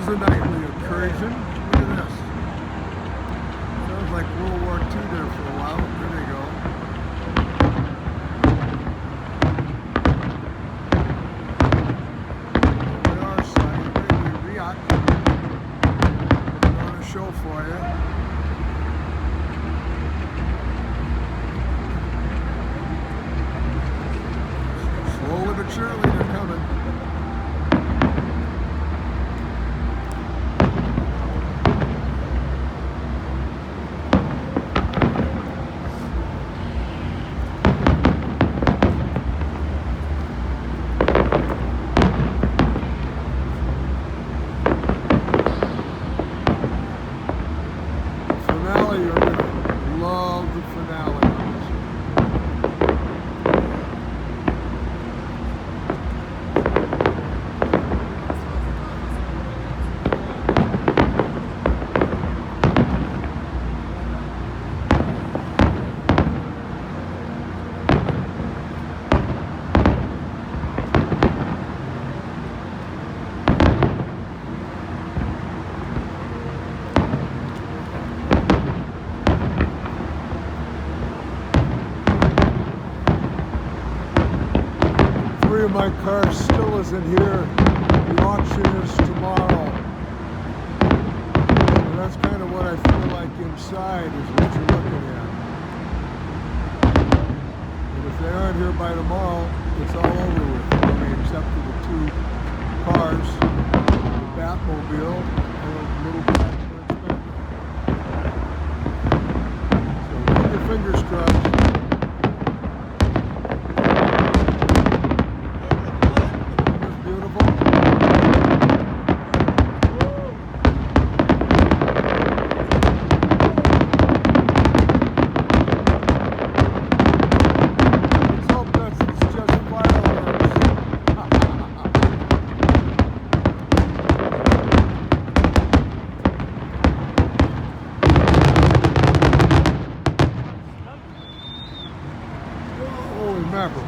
a nightly incursion. Look at this. Sounds like World War II there for a while. There they go. There we are, Saudi Riyadh. On a show for you. Slowly but surely they're coming. Finale, you're gonna love the finale. My car still isn't here. The auction is tomorrow. And that's kind of what I feel like inside is what you're looking at. And if they aren't here by tomorrow, it's all over with. I mean, except for the two cars, the Batmobile and a little black Inspector. So keep your fingers crossed. Holy mackerel.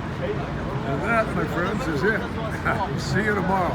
And that, my friends, is it. See you tomorrow.